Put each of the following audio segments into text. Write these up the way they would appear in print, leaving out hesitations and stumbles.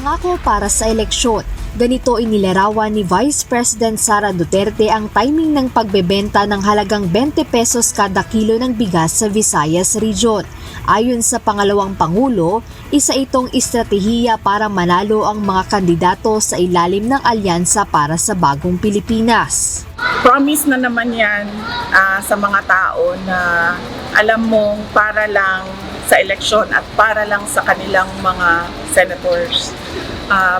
Pangako para sa eleksyon. Ganito inilarawan ni Vice President Sara Duterte ang timing ng pagbebenta ng halagang 20 pesos kada kilo ng bigas sa Visayas Region. Ayon sa pangalawang Pangulo, isa itong estratehiya para manalo ang mga kandidato sa ilalim ng alyansa para sa bagong Pilipinas. Promise na naman yan sa mga tao na alam mong para lang sa eleksyon at para lang sa kanilang mga senators.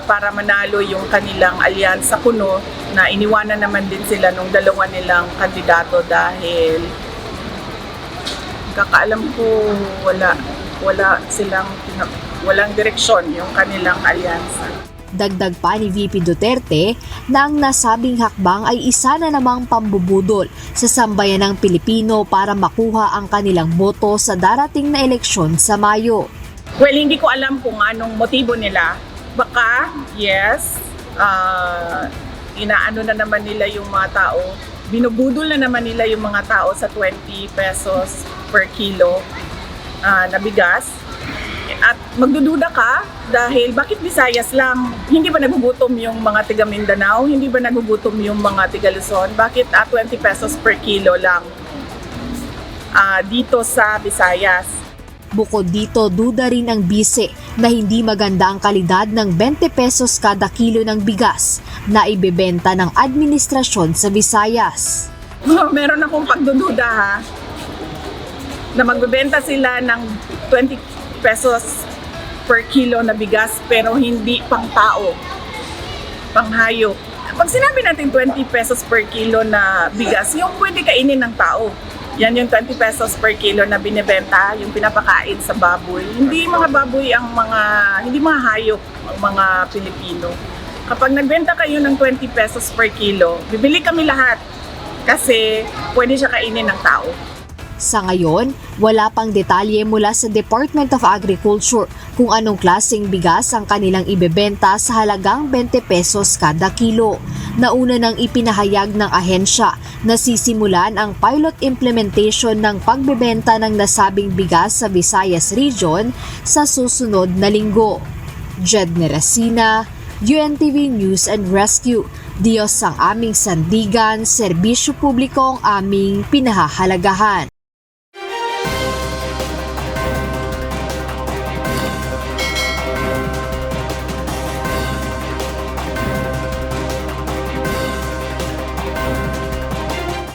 Para manalo yung kanilang alyansa kuno na iniwanan naman din sila nung dalawa nilang kandidato dahil kakaalam ko walang direksyon yung kanilang alyansa. Dagdag pa ni VP Duterte na ang nasabing hakbang ay isa na namang pambubudol sa sambayan ng Pilipino para makuha ang kanilang boto sa darating na eleksyon sa Mayo. Well, hindi ko alam kung anong motibo nila. Baka, yes, inaano na naman nila yung mga tao, binubudol na naman nila yung mga tao sa 20 pesos per kilo na bigas. At magdududa ka dahil bakit Visayas lang? Hindi ba nagugutom yung mga tiga Mindanao? Hindi ba nagugutom yung mga tiga Luzon? Bakit 20 pesos per kilo lang dito sa Visayas? Bukod dito, duda rin ang bise na hindi maganda ang kalidad ng 20 pesos kada kilo ng bigas na ibebenta ng administrasyon sa Visayas. Meron akong pagdududa ha, na magbebenta sila ng 20 pesos per kilo na bigas pero hindi pang tao, pang hayop. Pag sinabi natin 20 pesos per kilo na bigas, yung pwede kainin ng tao. Yan yung 20 pesos per kilo na binibenta, yung pinapakain sa baboy. Hindi mga baboy hindi mga hayop ang mga Pilipino. Kapag nagbenta kayo ng 20 pesos per kilo, bibili kami lahat kasi pwede siya kainin ng tao. Sa ngayon, wala pang detalye mula sa Department of Agriculture kung anong klaseng bigas ang kanilang ibebenta sa halagang 20 pesos kada kilo. Nauna nang ipinahayag ng ahensya na sisimulan ang pilot implementation ng pagbebenta ng nasabing bigas sa Visayas Region sa susunod na linggo. Jed Neresina, UNTV News and Rescue. Diyos ang aming sandigan, serbisyo publiko ang aming pinahahalagahan.